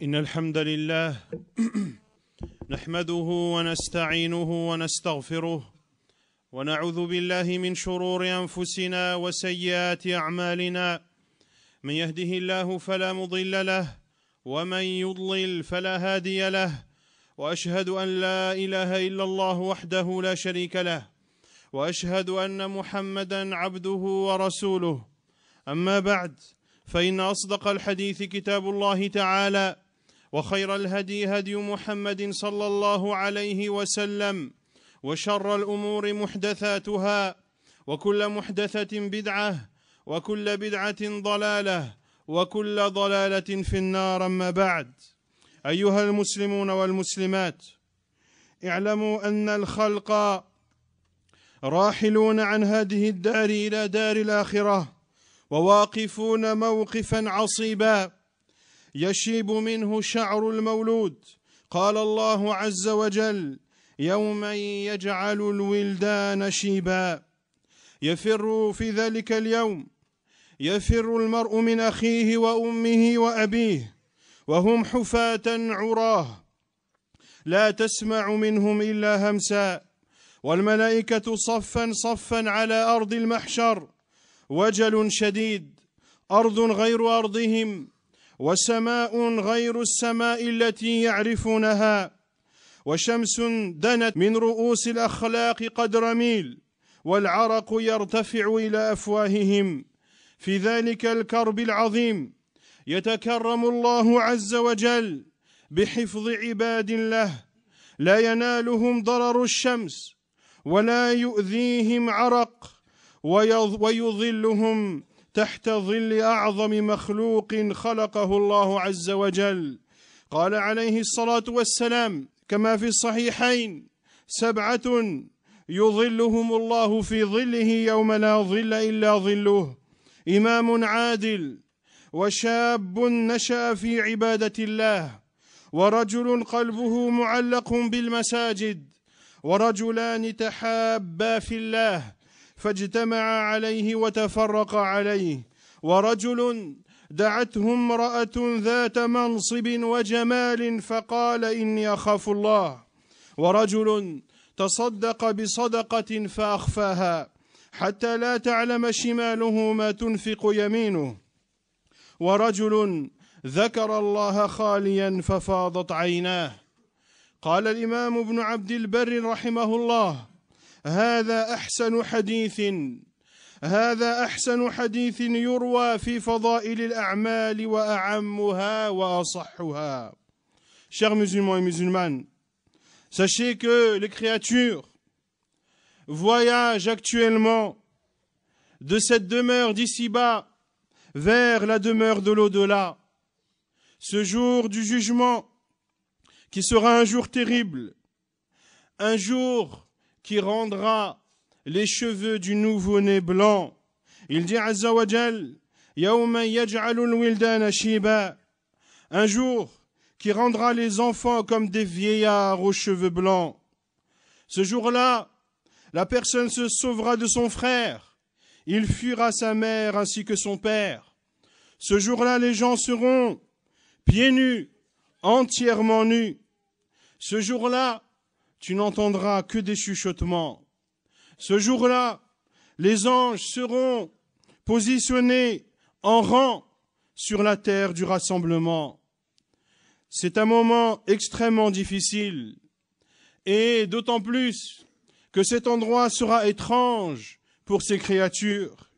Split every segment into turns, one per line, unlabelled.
إن الحمد لله نحمده ونستعينه ونستغفره ونعوذ بالله من شرور أنفسنا وسيئات أعمالنا. من يهده الله فلا مضل له ومن يضلل فلا هادي له، وأشهد أن لا إله إلا الله وحده لا شريك له، وأشهد أن محمدًا عبده ورسوله. أما بعد، فإن أصدق الحديث كتاب الله تعالى، وخير الهدي هدي محمد صلى الله عليه وسلم، وشر الأمور محدثاتها، وكل محدثة بدعة، وكل بدعة ضلالة، وكل ضلالة في النار. أما بعد، أيها المسلمون والمسلمات، اعلموا أن الخلق راحلون عن هذه الدار إلى دار الآخرة، وواقفون موقفا عصيبا يشيب منه شعر المولود. قال الله عز وجل: يوم يجعل الولدان شيبا. يفر في ذلك اليوم، يفر المرء من أخيه وأمه وأبيه وهم حفاة عراه، لا تسمع منهم إلا همسا، والملائكة صفا صفا على أرض المحشر، وجل شديد، أرض غير أرضهم، وسماء غير السماء التي يعرفونها، وشمس دنت من رؤوس الأخلاق قدر ميل، والعرق يرتفع إلى أفواههم. في ذلك الكرب العظيم يتكرم الله عز وجل بحفظ عباد له، لا ينالهم ضرر الشمس ولا يؤذيهم عرق، ويظلهم تحت ظل أعظم مخلوق خلقه الله عز وجل. قال عليه الصلاة والسلام كما في الصحيحين: 7 يظلهم الله في ظله يوم لا ظل إلا ظله: إمام عادل، وشاب نشأ في عبادة الله، ورجل قلبه معلق بالمساجد، ورجلان تحابا في الله فاجتمعا عليه وتفرقا عليه، ورجل دعته امرأة ذات منصب وجمال فقال: إني أخاف الله، ورجل تصدق بصدقة فأخفاها حتى لا تعلم شماله ما تنفق يمينه، ورجل ذكر الله خاليا ففاضت عيناه. قال الإمام ابن عبد البر رحمه الله: هذا أحسن حديث يروى في فضائل الأعمال وأعمها وأصحها. Chers musulmans et musulmanes, sachez que les créatures voyagent actuellement de cette demeure d'ici-bas vers la demeure de l'au-delà. Ce jour du jugement qui sera un jour terrible, un jour qui rendra les cheveux du nouveau-né blanc. Il dit Azza wa Jal: Yawma yaj'alul wildana shiba, un jour qui rendra les enfants comme des vieillards aux cheveux blancs. Ce jour-là, la personne se sauvera de son frère, il fuira sa mère ainsi que son père. Ce jour-là, les gens seront pieds nus, entièrement nus. Ce jour-là, tu n'entendras que des chuchotements. Ce jour-là, les anges seront positionnés en rang sur la terre du rassemblement. C'est un moment extrêmement difficile, et d'autant plus que cet endroit sera étrange pour ces créatures,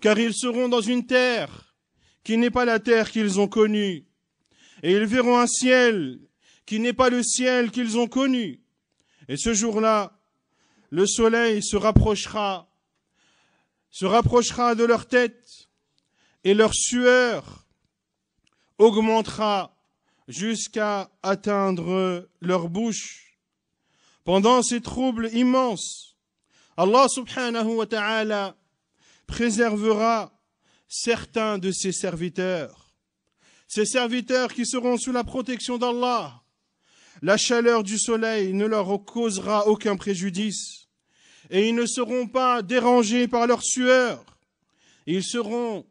car ils seront dans une terre qui n'est pas la terre qu'ils ont connue, et ils verront un ciel qui n'est pas le ciel qu'ils ont connu. Et ce jour-là, le soleil se rapprochera de leur tête, et leur sueur augmentera jusqu'à atteindre leur bouche. Pendant ces troubles immenses, Allah subhanahu wa ta'ala préservera certains de ses serviteurs. Ces serviteurs qui seront sous la protection d'Allah. La chaleur du soleil ne leur causera aucun préjudice et ils ne seront pas dérangés par leur sueur. Ils seront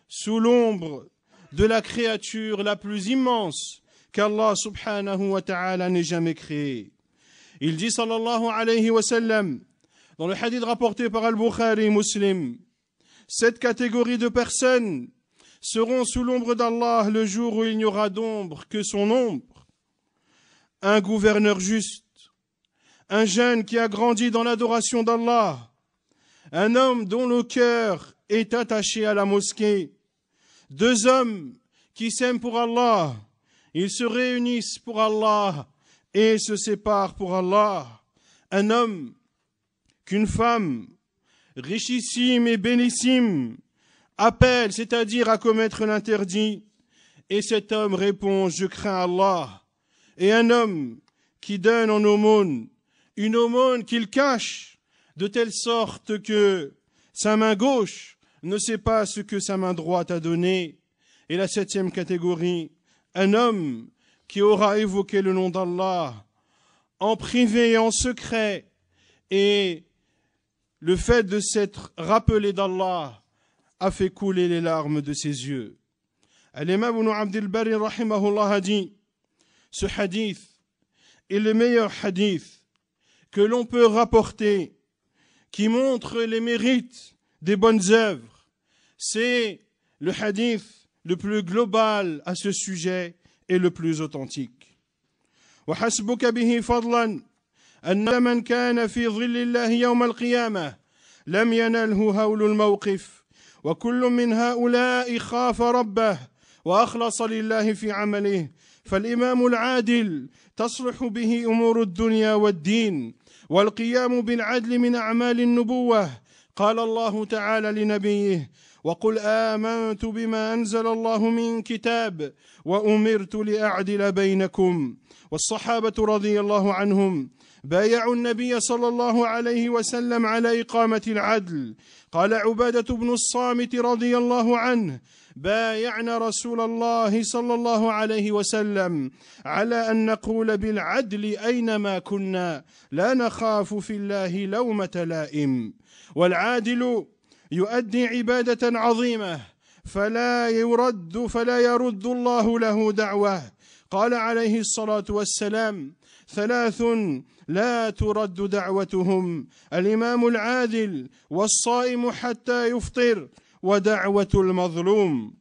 sous l'ombre de la créature la plus immense qu'Allah subhanahu wa ta'ala n'ait jamais créé. Il dit sallallahu alayhi wa sallam, dans le hadith rapporté par Al-Bukhari Muslim, 7 catégories de personnes seront sous l'ombre d'Allah le jour où il n'y aura d'ombre que son ombre. Un gouverneur juste, un jeune qui a grandi dans l'adoration d'Allah, un homme dont le cœur est attaché à la mosquée, 2 hommes qui s'aiment pour Allah, ils se réunissent pour Allah et se séparent pour Allah, un homme qu'une femme richissime et bellissime appelle, c'est-à-dire à commettre l'interdit, et cet homme répond « Je crains Allah », et un homme qui donne en aumône, une aumône qu'il cache, de telle sorte que sa main gauche ne sait pas ce que sa main droite a donné. Et la 7e catégorie, un homme qui aura évoqué le nom d'Allah en privé et en secret, et le fait de s'être rappelé d'Allah a fait couler les larmes de ses yeux. Al-Imam Ibn Abd al-Barri rahimahullah a dit, ce hadith est le meilleur hadith que l'on peut rapporter qui montre les mérites des bonnes œuvres. C'est le hadith le plus global à ce sujet et le plus authentique. وحسبك به فضلا أن من كان في ظل الله يوم القيامة لم ينله هول الموقف وكل من هؤلاء خاف ربه وأخلص لله في عمله فالإمام العادل تصلح به أمور الدنيا والدين والقيام بالعدل من أعمال النبوة قال الله تعالى لنبيه وقل آمنت بما أنزل الله من كتاب وأمرت لأعدل بينكم والصحابة رضي الله عنهم بايعوا النبي صلى الله عليه وسلم على إقامة العدل قال عبادة بن الصامت رضي الله عنه بايعنا رسول الله صلى الله عليه وسلم على أن نقول بالعدل أينما كنا لا نخاف في الله لومة لائم والعادل يؤدي عبادة عظيمة فلا يرد الله له دعوة قال عليه الصلاة والسلام 3 لا ترد دعوتهم الإمام العادل والصائم حتى يفطر ودعوة المظلوم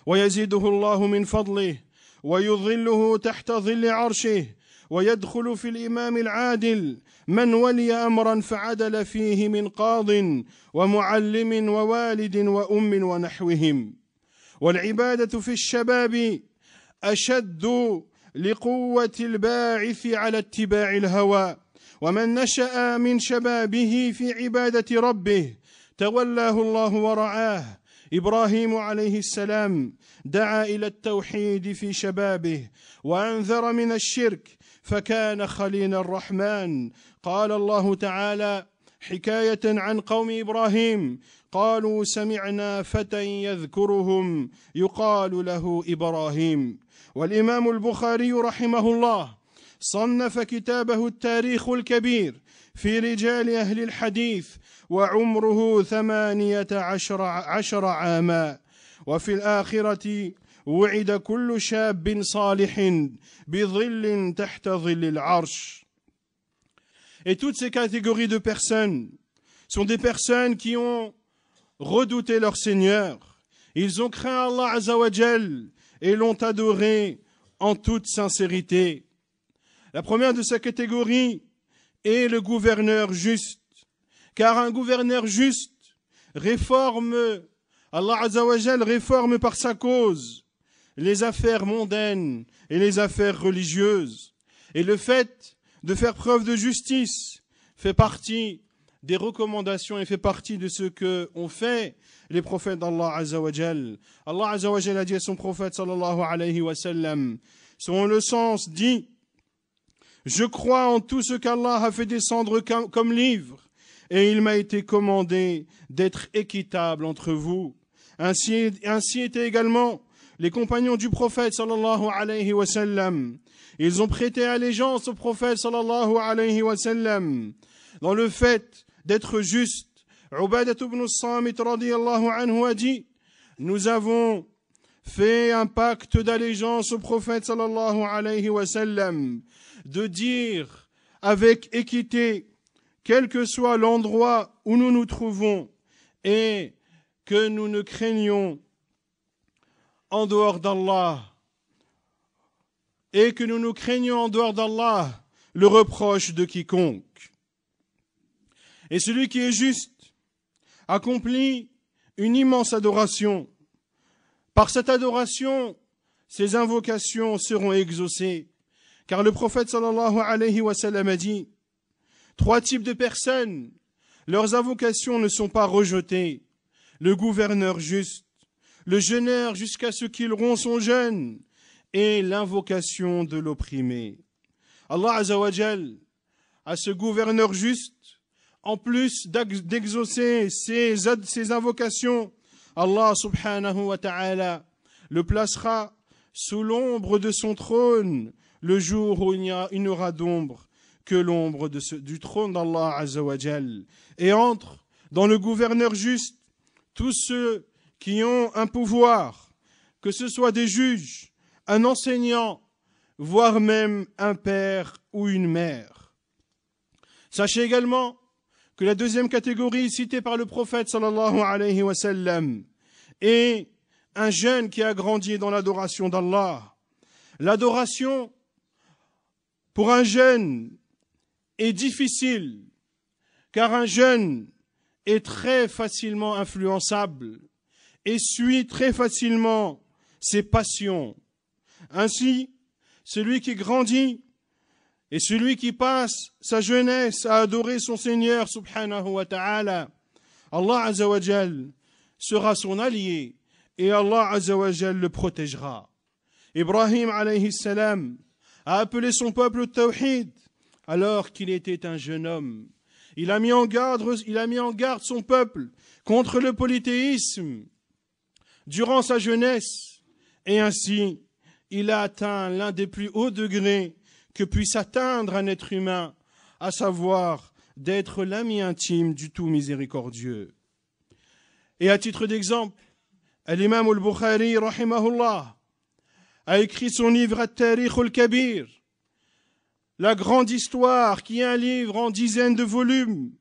ويزيده الله من فضله ويظله تحت ظل عرشه ويدخل في الإمام العادل من ولي أمرا فعدل فيه من قاض ومعلم ووالد وأم ونحوهم والعبادة في الشباب أشد لقوة الباعث على اتباع الهوى ومن نشأ من شبابه في عبادة ربه تولاه الله ورعاه إبراهيم عليه السلام دعا إلى التوحيد في شبابه وأنذر من الشرك فكان خليل الرحمن قال الله تعالى حكاية عن قوم إبراهيم قالوا سمعنا فتى يذكرهم يقال له إبراهيم والإمام البخاري رحمه الله صنف كتابه التاريخ الكبير في رجال أهل الحديث وعمره 18 عاما وفي الآخرة وعد كل شاب صالح بظل تحت ظل العرش. Et toutes ces catégories de personnes sont des personnes qui ont redouté leur Seigneur. Ils ont craint Allah Azza wa Jal et l'ont adoré en toute sincérité. La première de ces catégories est le gouverneur juste. Car un gouverneur juste réforme, Allah Azza wa Jal réforme par sa cause les affaires mondaines et les affaires religieuses. Et le fait de faire preuve de justice fait partie des recommandations et fait partie de ce que ont fait les prophètes d'Allah Azza wa Jal. Allah Azza wa Jal a dit à son prophète sallallahu alayhi wa sallam, selon le sens dit, je crois en tout ce qu'Allah a fait descendre comme livre, et il m'a été commandé d'être équitable entre vous. Ainsi étaient également les compagnons du prophète sallallahu alayhi wa sallam. Ils ont prêté allégeance au prophète sallallahu alayhi wa sallam dans le fait d'être juste. Ubadah ibn Samit radiyallahu anhu a dit, nous avons fait un pacte d'allégeance au prophète sallallahu alayhi wa sallam, de dire avec équité, quel que soit l'endroit où nous nous trouvons, et que nous ne craignons en dehors d'Allah, et que nous nous craignons en dehors d'Allah le reproche de quiconque. Et celui qui est juste accomplit une immense adoration. Par cette adoration, ses invocations seront exaucées. Car le prophète sallallahu alayhi wa sallam a dit, 3 types de personnes, leurs invocations ne sont pas rejetées. Le gouverneur juste, le jeûneur jusqu'à ce qu'il rompt son jeûne, et l'invocation de l'opprimé. Allah Azza wa Jal, à ce gouverneur juste, en plus d'exaucer ses invocations, Allah subhanahu wa ta'ala le placera sous l'ombre de son trône le jour où il n'y aura d'ombre que l'ombre du trône d'Allah Azza wa Jal. Et entre dans le gouverneur juste tous ceux qui ont un pouvoir, que ce soit des juges, un enseignant, voire même un père ou une mère. Sachez également que la deuxième catégorie citée par le prophète sallallahu alayhi wa sallam est un jeune qui a grandi dans l'adoration d'Allah. L'adoration pour un jeune est difficile, car un jeune est très facilement influençable et suit très facilement ses passions. Ainsi, celui qui grandit et celui qui passe sa jeunesse à adorer son Seigneur subhanahu wa ta'ala, Allah Azza wa Jal sera son allié et Allah Azza wa Jal le protégera. Ibrahim alayhi salam a appelé son peuple au tawhid alors qu'il était un jeune homme. Il a mis en garde son peuple contre le polythéisme durant sa jeunesse, et ainsi il a atteint l'un des plus hauts degrés que puisse atteindre un être humain, à savoir d'être l'ami intime du tout miséricordieux. Et à titre d'exemple, l'imam al-Bukhari, rahimahullah, a écrit son livre At-Tarikh al-Kabir, la grande histoire, qui est un livre en dizaines de volumes,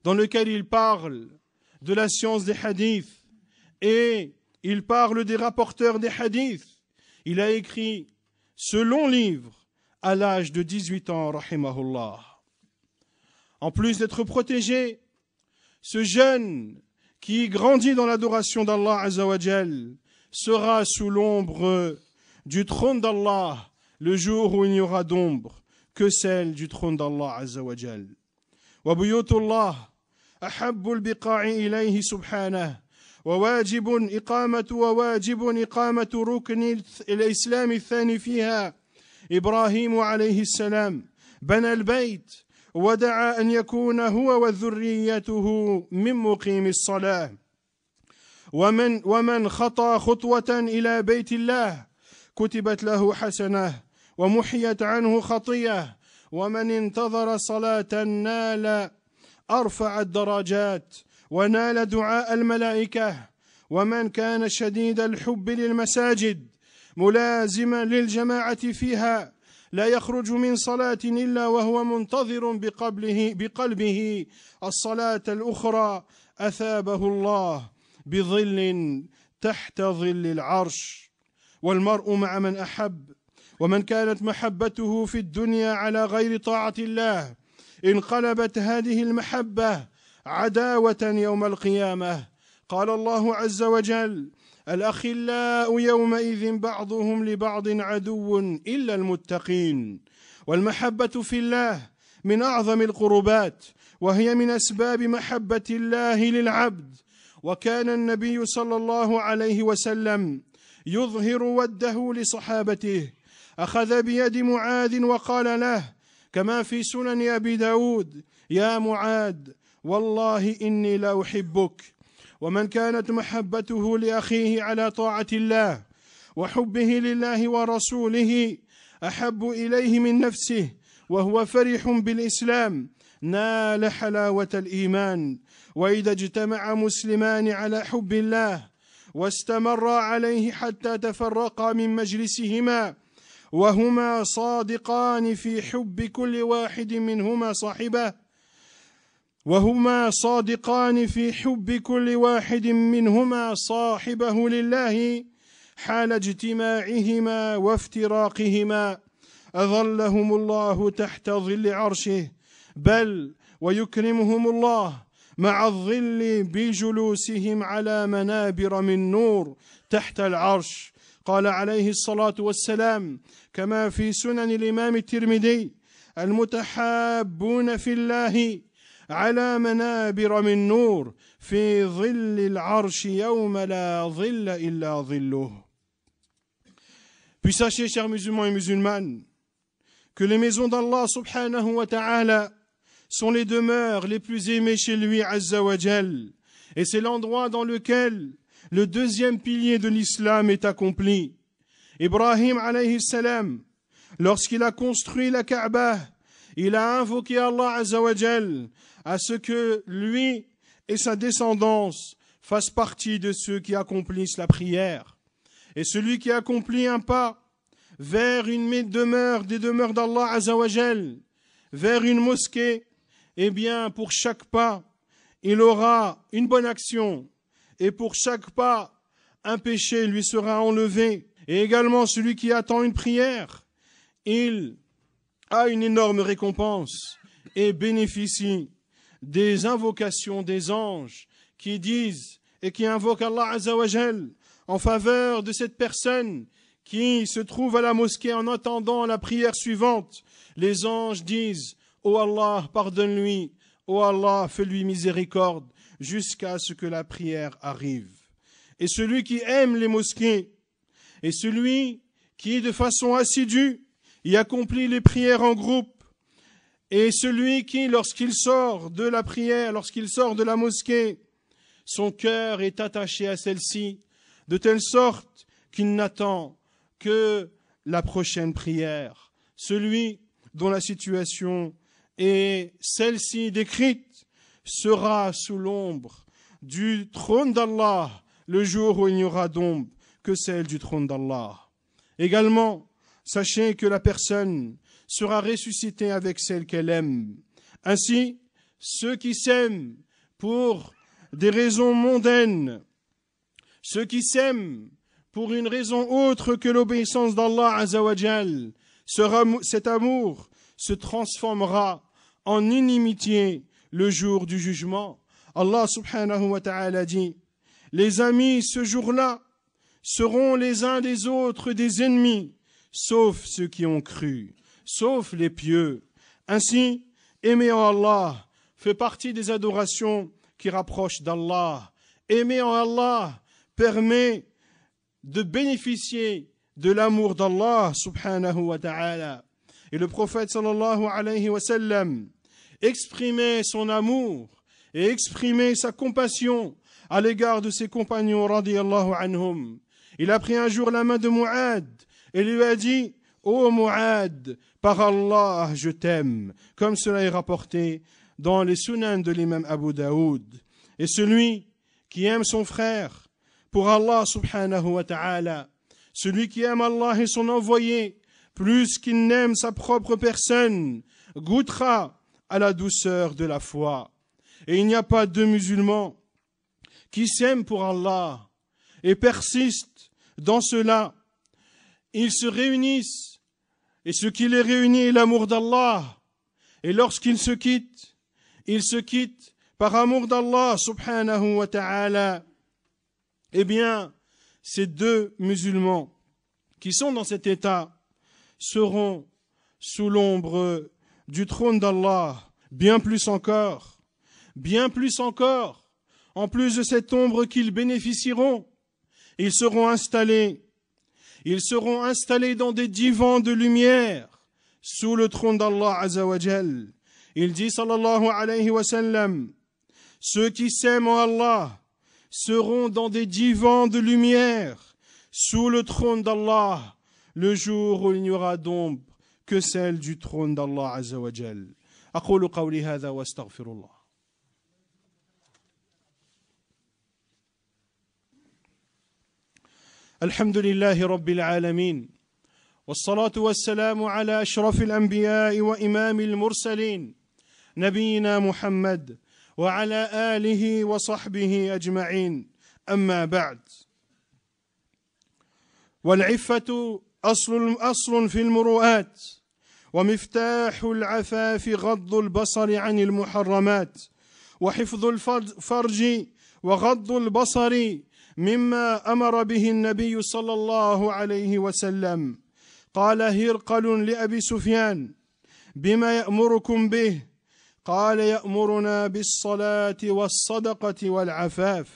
dans lequel il parle de la science des hadiths, et il parle des rapporteurs des hadiths. Il a écrit ce long livre à l'âge de 18 ans, rahimahullah. En plus d'être protégé, ce jeune qui grandit dans l'adoration d'Allah Azza wa Jal sera sous l'ombre du trône d'Allah le jour où il n'y aura d'ombre que celle du trône d'Allah Azza wa Jal. Wa buyutullah ahabbu al-biqa'i ilayhi subhanahu وواجب إقامة ركن الإسلام الثاني فيها. إبراهيم عليه السلام بنى البيت ودعا أن يكون هو وذريته من مقيم الصلاة. ومن خطى خطوة إلى بيت الله كتبت له حسنة ومحيت عنه خطية. ومن انتظر صلاة نال أرفع الدرجات ونال دعاء الملائكة. ومن كان شديد الحب للمساجد ملازما للجماعة فيها لا يخرج من صلاة إلا وهو منتظر بقلبه الصلاة الأخرى أثابه الله بظل تحت ظل العرش. والمرء مع من أحب، ومن كانت محبته في الدنيا على غير طاعة الله انقلبت هذه المحبة عداوة يوم القيامة. قال الله عز وجل: الأخلاء يومئذ بعضهم لبعض عدو إلا المتقين. والمحبة في الله من أعظم القربات، وهي من أسباب محبة الله للعبد. وكان النبي صلى الله عليه وسلم يظهر وده لصحابته. أخذ بيد معاذ وقال له كما في سنن أبي داود: يا معاذ والله إني لا أحبك. ومن كانت محبته لأخيه على طاعة الله وحبه لله ورسوله أحب إليه من نفسه وهو فرح بالإسلام نال حلاوة الإيمان. وإذا اجتمع مسلمان على حب الله واستمرا عليه حتى تفرقا من مجلسهما وهما صادقان في حب كل واحد منهما صاحبه لله حال اجتماعهما وافتراقهما أظلهم الله تحت ظل عرشه بل ويكرمهم الله مع الظل بجلوسهم على منابر من نور تحت العرش. قال عليه الصلاة والسلام كما في سنن الإمام الترمذي المتحابون في الله على منابر من نور في ظل العرش يوم لا ظل إلا ظله. Puis sachez, chers musulmans et musulmanes, que les maisons d'Allah subhanahu wa ta'ala sont les demeures les plus aimées chez lui, Azza wa Jal. Et c'est l'endroit dans lequel le deuxième pilier de l'islam est accompli. Ibrahim alayhi salam, lorsqu'il a construit la Kaaba, il a invoqué Allah Azza wa Jal à ce que lui et sa descendance fassent partie de ceux qui accomplissent la prière. Et celui qui accomplit un pas vers une demeure des demeures d'Allah Azza wa Jal, vers une mosquée, eh bien, pour chaque pas, il aura une bonne action. Et pour chaque pas, un péché lui sera enlevé. Et également, celui qui attend une prière, il a une énorme récompense et bénéficie des invocations des anges qui disent et qui invoquent Allah Azza wa Jal en faveur de cette personne qui se trouve à la mosquée en attendant la prière suivante. Les anges disent « Oh Allah, pardonne-lui, oh Allah, fais-lui miséricorde » jusqu'à ce que la prière arrive. Et celui qui aime les mosquées, et celui qui, de façon assidue, y accomplit les prières en groupe, et celui qui, lorsqu'il sort de la prière, lorsqu'il sort de la mosquée, son cœur est attaché à celle-ci, de telle sorte qu'il n'attend que la prochaine prière. Celui dont la situation est celle-ci décrite sera sous l'ombre du trône d'Allah le jour où il n'y aura d'ombre que celle du trône d'Allah. Également, sachez que la personne sera ressuscitée avec celle qu'elle aime. Ainsi, ceux qui s'aiment pour des raisons mondaines, ceux qui s'aiment pour une raison autre que l'obéissance d'Allah Azza wa Jal, cet amour se transformera en inimitié le jour du jugement. Allah subhanahu wa ta'ala dit: les amis ce jour-là seront les uns des autres des ennemis, sauf ceux qui ont cru, sauf les pieux. Ainsi, aimer en Allah fait partie des adorations qui rapprochent d'Allah. Aimer en Allah permet de bénéficier de l'amour d'Allah subhanahu wa ta'ala. Et le prophète sallallahu alayhi wa sallam exprimait son amour et exprimait sa compassion à l'égard de ses compagnons radiyallahu anhum. Il a pris un jour la main de Mu'ad et lui a dit: ô Mu'ad, par Allah je t'aime, comme cela est rapporté dans les sunan de l'imam Abu Daoud. Et celui qui aime son frère pour Allah subhanahu wa ta'ala, celui qui aime Allah et son envoyé plus qu'il n'aime sa propre personne, goûtera à la douceur de la foi. Et il n'y a pas de musulmans qui s'aiment pour Allah et persistent dans cela. Ils se réunissent, et ce qui les réunit est l'amour d'Allah. Et lorsqu'ils se quittent, ils se quittent par amour d'Allah subhanahu wa ta'ala. Eh bien, ces deux musulmans qui sont dans cet état seront sous l'ombre du trône d'Allah, bien plus encore, en plus de cette ombre qu'ils bénéficieront, ils seront installés dans des divans de lumière sous le trône d'Allah Azza wa Jal. Il dit sallallahu alayhi wa sallam: ceux qui s'aiment en Allah seront dans des divans de lumière sous le trône d'Allah le jour où il n'y aura d'ombre que celle du trône d'Allah Azza wa Jal. أقول قولي هذا واستغفر الله. الحمد لله رب العالمين والصلاة والسلام على أشرف الأنبياء وإمام المرسلين نبينا محمد وعلى آله وصحبه أجمعين أما بعد. والعفة أصل في المروءات، ومفتاح العفاف غض البصر عن المحرمات، وحفظ الفرج وغض البصر مما أمر به النبي صلى الله عليه وسلم. قال هرقل لأبي سفيان: بما يأمركم به؟ قال: يأمرنا بالصلاة والصدقة والعفاف،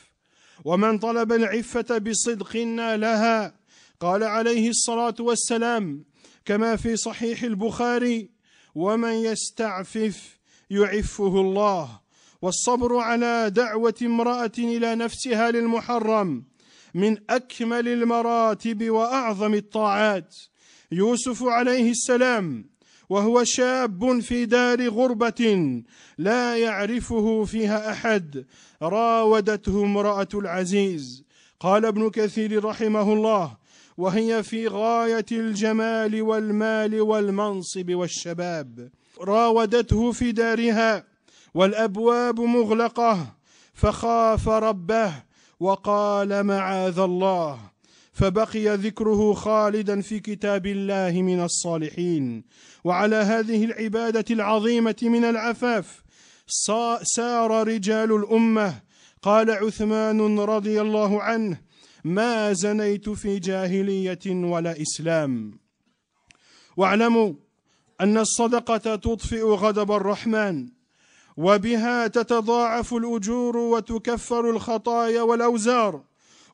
ومن طلب العفة بصدق نالها. قال عليه الصلاة والسلام كما في صحيح البخاري: ومن يستعفف يعفه الله. والصبر على دعوة امرأة إلى نفسها للمحرم من أكمل المراتب وأعظم الطاعات. يوسف عليه السلام وهو شاب في دار غربة لا يعرفه فيها أحد راودته امرأة العزيز. قال ابن كثير رحمه الله: وهي في غاية الجمال والمال والمنصب والشباب. راودته في دارها والأبواب مغلقة، فخاف ربه وقال: معاذ الله، فبقي ذكره خالدا في كتاب الله من الصالحين. وعلى هذه العبادة العظيمة من العفاف سار رجال الأمة. قال عثمان رضي الله عنه: ما زنيت في جاهلية ولا إسلام. واعلموا أن الصدقة تطفئ غضب الرحمن، وبها تتضاعف الأجور وتكفر الخطايا والأوزار،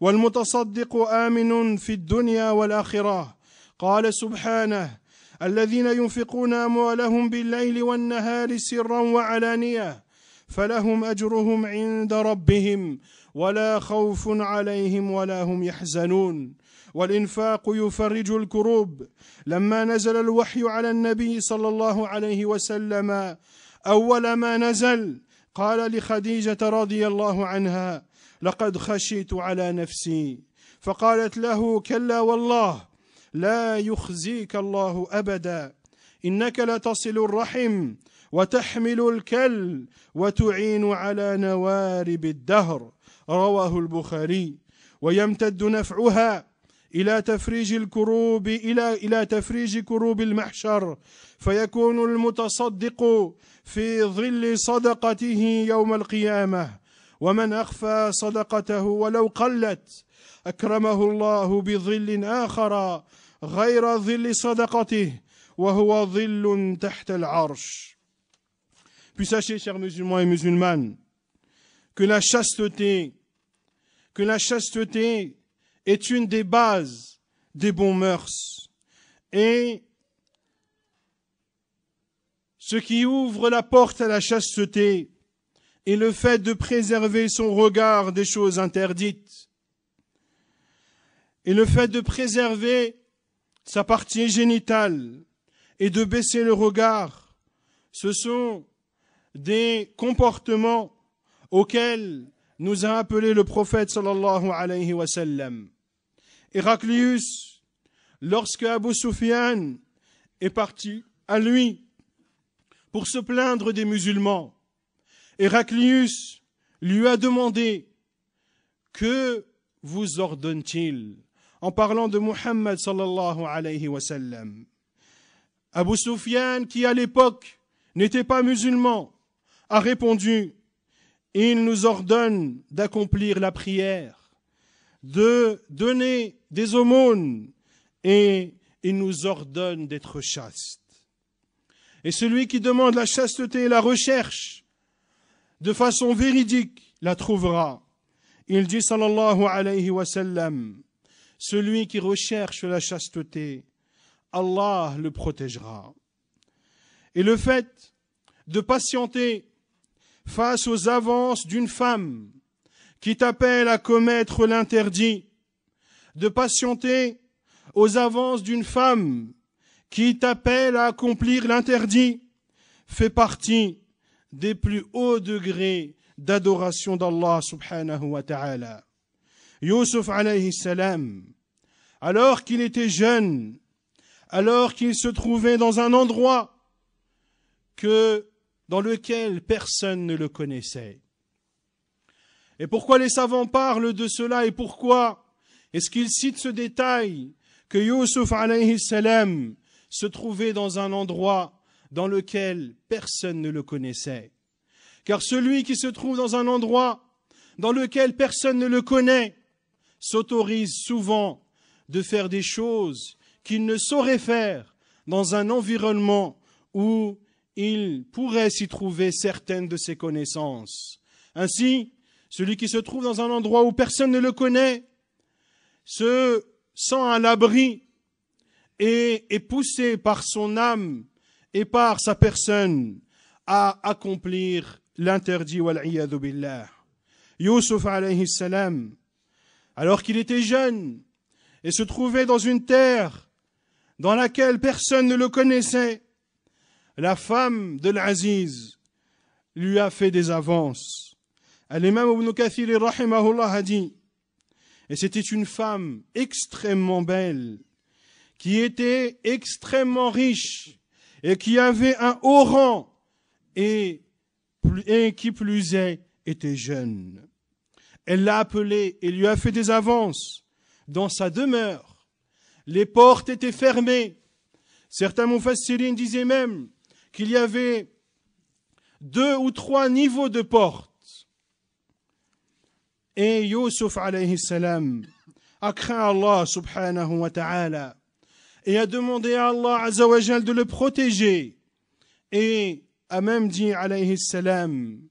والمتصدق آمن في الدنيا والآخرة. قال سبحانه: الذين ينفقون أموالهم بالليل والنهار سرا وعلانية فلهم أجرهم عند ربهم ولا خوف عليهم ولا هم يحزنون. والإنفاق يفرج الكروب. لما نزل الوحي على النبي صلى الله عليه وسلم أول ما نزل قال لخديجة رضي الله عنها: لقد خشيت على نفسي. فقالت له: كلا والله لا يخزيك الله أبدا، إنك لتصل الرحم وتحمل الكل وتعين على نوارب الدهر. رواه البخاري. ويمتد نفعها إلى تفريج كروب المحشر، فيكون المتصدق في ظل صدقته يوم القيامة. ومن أخفى صدقته ولو قلت أكرمه الله بظل آخر غير ظل صدقته وهو ظل تحت العرش. Puis sachez, chers musulmans et musulmanes, que la chasteté est une des bases des bons mœurs. Et ce qui ouvre la porte à la chasteté est le fait de préserver son regard des choses interdites. Et le fait de préserver sa partie génitale et de baisser le regard, ce sont des comportements auxquels nous a appelé le prophète sallallahu alayhi wa sallam. Héraclius, lorsque Abu Sufyan est parti à lui pour se plaindre des musulmans, Héraclius lui a demandé: que vous ordonne-t-il, en parlant de Muhammad sallallahu alayhi wa sallam. Abu Sufyan, qui à l'époque n'était pas musulman, a répondu: il nous ordonne d'accomplir la prière, de donner des aumônes, et il nous ordonne d'être chaste. Et celui qui demande la chasteté et la recherche de façon véridique la trouvera. Il dit sallallahu alayhi wa sallam: celui qui recherche la chasteté, Allah le protégera. Et le fait de patienter face aux avances d'une femme qui t'appelle à commettre l'interdit, de patienter aux avances d'une femme qui t'appelle à accomplir l'interdit, fait partie des plus hauts degrés d'adoration d'Allah subhanahu wa ta'ala. Yusuf alayhi salam alors qu'il était jeune, alors qu'il se trouvait dans un endroit dans lequel personne ne le connaissait. Et pourquoi les savants parlent de cela et pourquoi est-ce qu'ils citent ce détail que Yusuf alayhi salam se trouvait dans un endroit dans lequel personne ne le connaissait? Car celui qui se trouve dans un endroit dans lequel personne ne le connaît s'autorise souvent de faire des choses qu'il ne saurait faire dans un environnement où il pourrait s'y trouver certaines de ses connaissances. Ainsi, celui qui se trouve dans un endroit où personne ne le connaît se sent à l'abri et est poussé par son âme et par sa personne à accomplir l'interdit wal-iyadhu billah. Yusuf alayhi salam, alors qu'il était jeune et se trouvait dans une terre dans laquelle personne ne le connaissait, la femme de l'Aziz lui a fait des avances. L'imam Ibn Kathir rahimahullah a dit, et c'était une femme extrêmement belle, qui était extrêmement riche et qui avait un haut rang et qui plus est était jeune. Elle l'a appelé et lui a fait des avances dans sa demeure. Les portes étaient fermées. Certains mufassirin disaient même qu'il y avait 2 ou 3 niveaux de portes. Et Yusuf alayhi salam a craint Allah subhanahu wa ta'ala et a demandé à Allah azza wa jal de le protéger et a même dit alayhi salam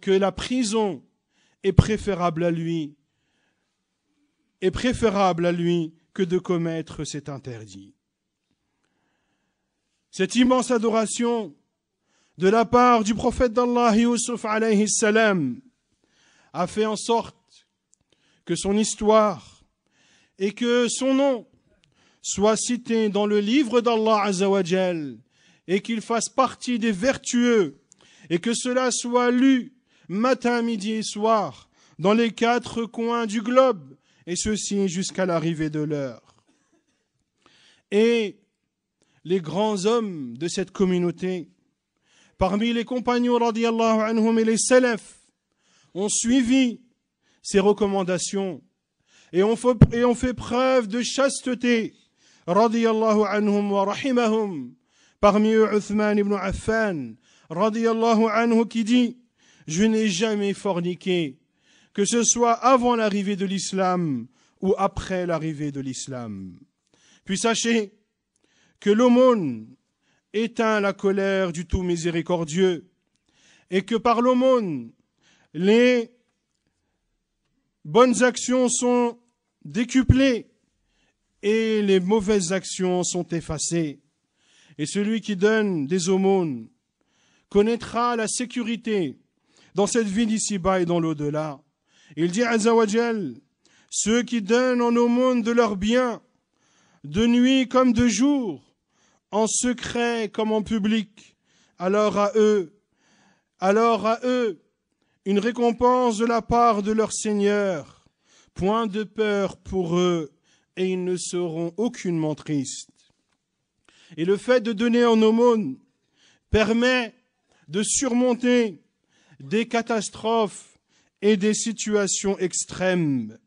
que la prison est préférable à lui que de commettre cet interdit. Cette immense adoration de la part du prophète d'Allah Yusuf alayhi salam a fait en sorte que son histoire et que son nom soient cités dans le livre d'Allah azza wa jal et qu'il fasse partie des vertueux et que cela soit lu matin, midi et soir dans les 4 coins du globe et ceci jusqu'à l'arrivée de l'heure. Et les grands hommes de cette communauté, parmi les compagnons radiyallahu anhum et les salaf, ont suivi ces recommandations et ont fait preuve de chasteté radiyallahu anhum wa rahimahum. Parmi eux, Uthman ibn Affan radiyallahu anhu qui dit: je n'ai jamais forniqué, que ce soit avant l'arrivée de l'islam ou après l'arrivée de l'islam. Puis sachez que l'aumône éteint la colère du tout miséricordieux et que par l'aumône, les bonnes actions sont décuplées et les mauvaises actions sont effacées. Et celui qui donne des aumônes connaîtra la sécurité dans cette vie d'ici-bas et dans l'au-delà. Il dit azza wa jal, ceux qui donnent en aumône de leurs biens, de nuit comme de jour, en secret comme en public, alors à eux, une récompense de la part de leur Seigneur, point de peur pour eux, et ils ne seront aucunement tristes. Et le fait de donner en aumône permet de surmonter des catastrophes et des situations extrêmes.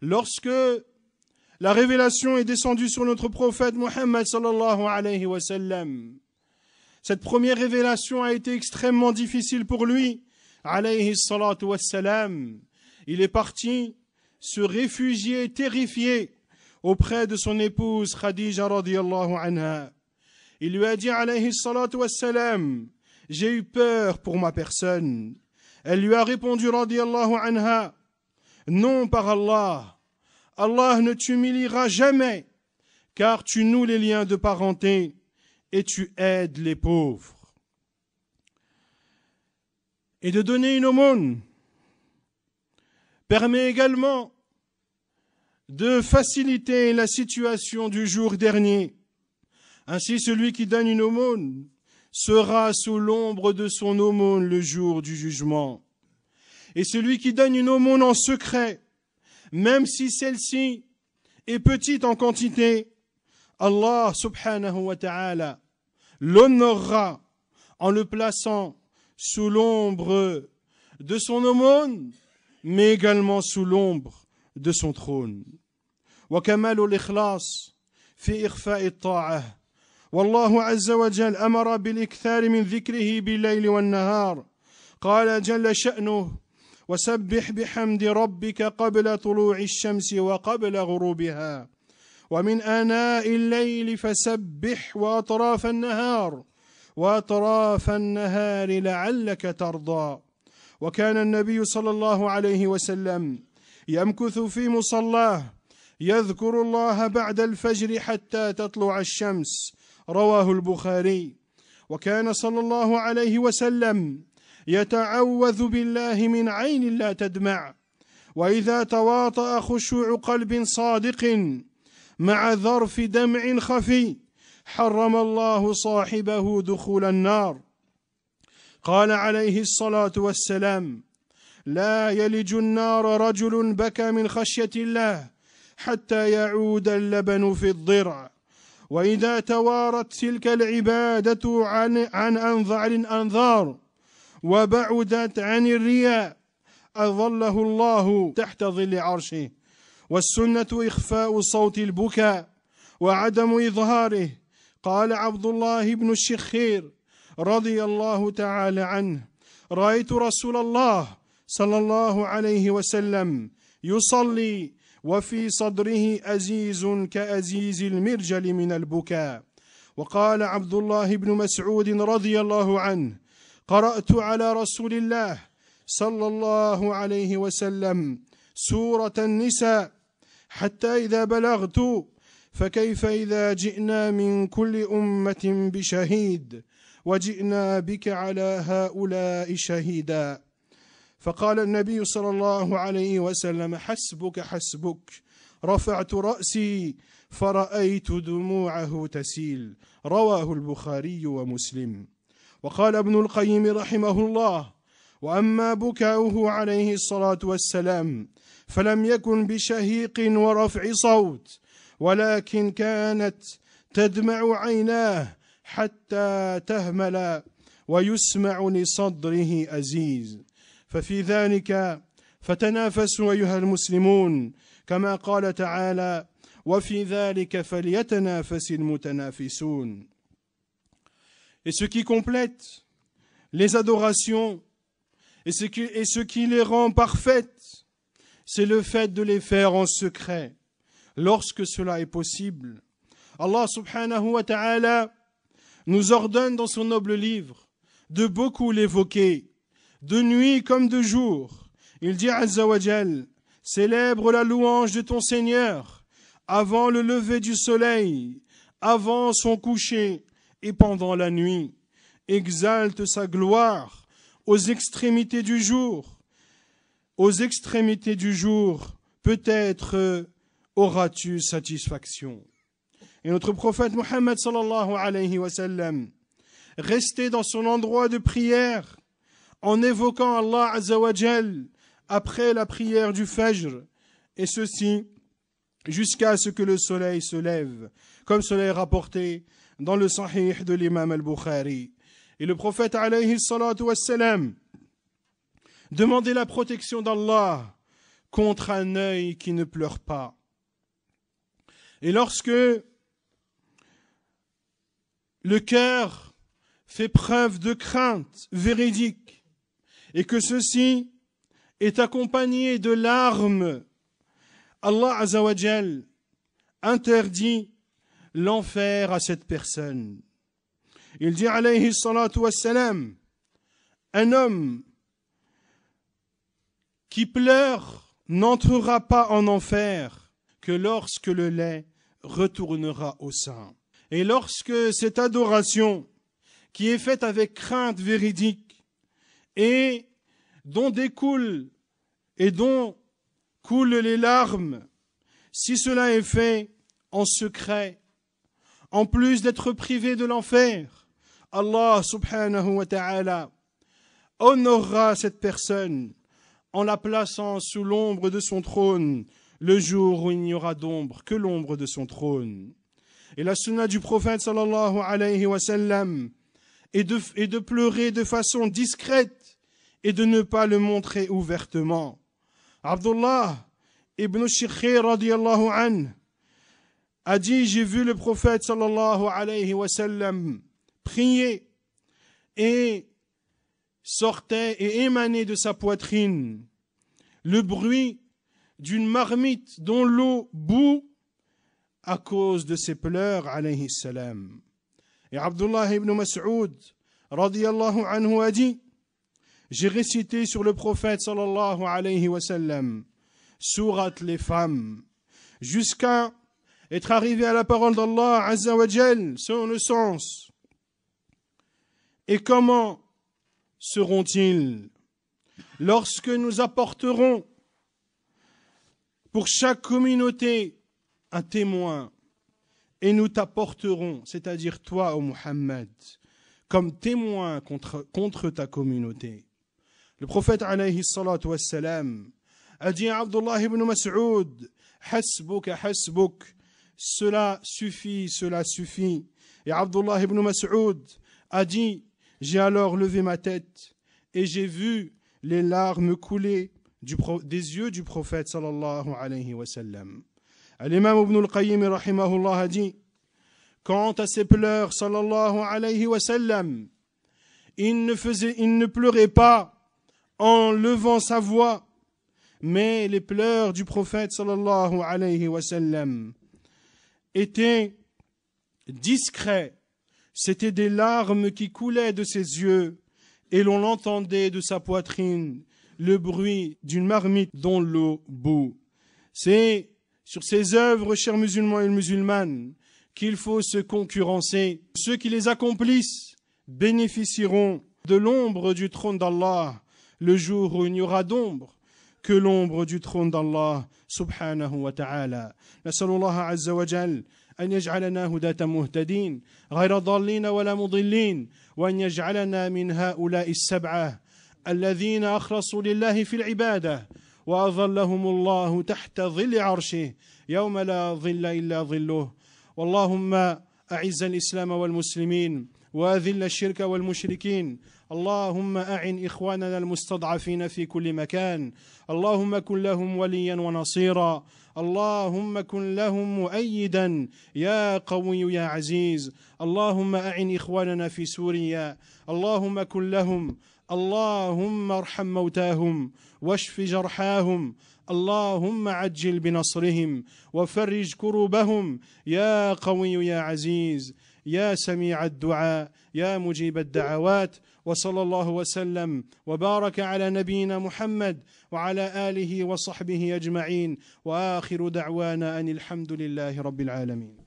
Lorsque la révélation est descendue sur notre prophète Muhammad sallallahu alayhi wa sallam, cette première révélation a été extrêmement difficile pour lui, alayhi salatu wa salam. Il est parti se réfugier terrifié auprès de son épouse Khadija radiyallahu anha. Il lui a dit alayhi salatu wa salam, j'ai eu peur pour ma personne. Elle lui a répondu radiyallahu anha, non par Allah, Allah ne t'humiliera jamais, car tu noues les liens de parenté et tu aides les pauvres. Et de donner une aumône permet également de faciliter la situation du jour dernier. Ainsi, celui qui donne une aumône sera sous l'ombre de son aumône le jour du jugement. Et celui qui donne une aumône en secret, même si celle-ci et petite en quantité, Allah subhanahu wa ta'ala l'honorera en le plaçant sous l'ombre de son aumône, mais également sous l'ombre de son trône. وكمال الإخلاص في إخفاء الطاعة والله عز وجل أمر بالإكثار من ذكره بالليل والنهار قال جل شأنه وسبح بحمد ربك قبل طلوع الشمس وقبل غروبها ومن آناء الليل فسبح وأطراف النهار لعلك ترضى. وكان النبي صلى الله عليه وسلم يمكث في مصلاه يذكر الله بعد الفجر حتى تطلع الشمس رواه البخاري. وكان صلى الله عليه وسلم يتعوذ بالله من عين لا تدمع وإذا تواطأ خشوع قلب صادق مع ذرف دمع خفي حرم الله صاحبه دخول النار. قال عليه الصلاة والسلام لا يلج النار رجل بكى من خشية الله حتى يعود اللبن في الضرع. وإذا توارت تلك العبادة عن أنظار الأنظار وبعدت عن الرياء أظله الله تحت ظل عرشه. والسنة إخفاء صوت البكاء وعدم إظهاره. قال عبد الله بن الشخير رضي الله تعالى عنه رأيت رسول الله صلى الله عليه وسلم يصلي وفي صدره أزيز كأزيز المرجل من البكاء. وقال عبد الله بن مسعود رضي الله عنه قرأت على رسول الله صلى الله عليه وسلم سورة النساء حتى إذا بلغت فكيف إذا جئنا من كل أمة بشهيد وجئنا بك على هؤلاء شهيدا. فقال النبي صلى الله عليه وسلم حسبك حسبك رفعت رأسي فرأيت دموعه تسيل رواه البخاري ومسلم. وقال ابن القيم رحمه الله وأما بكاؤه عليه الصلاة والسلام فلم يكن بشهيق ورفع صوت ولكن كانت تدمع عيناه حتى تهمل ويسمع لصدره أزيز. ففي ذلك فتنافسوا أيها المسلمون كما قال تعالى وفي ذلك فليتنافس المتنافسون. Et ce qui complète les adorations et ce qui les rend parfaites, c'est le fait de les faire en secret, lorsque cela est possible. Allah subhanahu wa ta'ala nous ordonne dans son noble livre de beaucoup l'évoquer, de nuit comme de jour. Il dit Azza wa Jal, célèbre la louange de ton Seigneur avant le lever du soleil, avant son coucher et pendant la nuit. Exalte sa gloire aux extrémités du jour. Aux extrémités du jour, peut-être auras-tu satisfaction. Et notre prophète Muhammad sallallahu alayhi wa sallam restait dans son endroit de prière en évoquant Allah Azza wa Jal après la prière du Fajr, et ceci jusqu'à ce que le soleil se lève, comme cela est rapporté dans le Sahih de l'imam al-Bukhari. Et le prophète alayhi salatu wassalam demandait la protection d'Allah contre un œil qui ne pleure pas. Et lorsque le cœur fait preuve de crainte véridique et que ceci est accompagné de larmes, Allah Azza wa Jal interdit l'enfer à cette personne. Il dit alayhi salatu wassalam, un homme qui pleure n'entrera pas en enfer que lorsque le lait retournera au sein. Et lorsque cette adoration qui est faite avec crainte véridique et dont découle et dont coulent les larmes, si cela est fait en secret, en plus d'être privé de l'enfer, Allah subhanahu wa ta'ala honorera cette personne en la plaçant sous l'ombre de son trône le jour où il n'y aura d'ombre que l'ombre de son trône. Et la sunna du prophète sallallahu alayhi wa sallam est de pleurer de façon discrète et de ne pas le montrer ouvertement. Abdullah ibn Shikhir radiyallahu anhu a dit, j'ai vu le prophète sallallahu alayhi wa sallam prier et sortait et émanait de sa poitrine le bruit d'une marmite dont l'eau bout à cause de ses pleurs alayhi salam. Et Abdullah ibn Mas'ud radiyallahu anhu a dit, j'ai récité sur le prophète sallallahu alayhi wa sallam sourate les femmes jusqu'à être arrivé à la parole d'Allah azza wa jal selon le sens. Et comment seront-ils lorsque nous apporterons pour chaque communauté un témoin et nous t'apporterons, c'est-à-dire toi, ô Muhammad, comme témoin contre ta communauté. Le prophète alayhi salatu wassalam a dit à Abdullah ibn Mas'ud, hasbuk, hasbuk, cela suffit, cela suffit. Et Abdullah ibn Mas'ud a dit, j'ai alors levé ma tête et j'ai vu les larmes couler des yeux du prophète sallallahu alayhi wa sallam. L'imam Ibn al-Qayyim rahimahullah a dit, quant à ses pleurs sallallahu alayhi wa sallam, il ne pleurait pas en levant sa voix, mais les pleurs du prophète sallallahu alayhi wa sallam étaient discrets. C'était des larmes qui coulaient de ses yeux et l'on entendait de sa poitrine le bruit d'une marmite dont l'eau bout. C'est sur ces œuvres, chers musulmans et musulmanes, qu'il faut se concurrencer. Ceux qui les accomplissent bénéficieront de l'ombre du trône d'Allah le jour où il n'y aura d'ombre que l'ombre du trône d'Allah subhanahu wa ta'ala. Nasallallahu azza wa jal أن يجعلنا هداة مهتدين غير ضالين ولا مضلين وأن يجعلنا من هؤلاء السبعة الذين أخلصوا لله في العبادة وأظلهم الله تحت ظل عرشه يوم لا ظل إلا ظله. واللهم أعز الإسلام والمسلمين وأذل الشرك والمشركين. اللهم أعن إخواننا المستضعفين في كل مكان. اللهم كن لهم وليا ونصيرا. اللهم كن لهم مؤيدا يا قوي يا عزيز. اللهم أعن إخواننا في سوريا. اللهم كن لهم. اللهم ارحم موتاهم واشف جرحاهم. اللهم عجل بنصرهم وفرج كروبهم يا قوي يا عزيز يا سميع الدعاء يا مجيب الدعوات. وصلى الله وسلم وبارك على نبينا محمد وعلى آله وصحبه أجمعين وآخر دعوانا أن الحمد لله رب العالمين.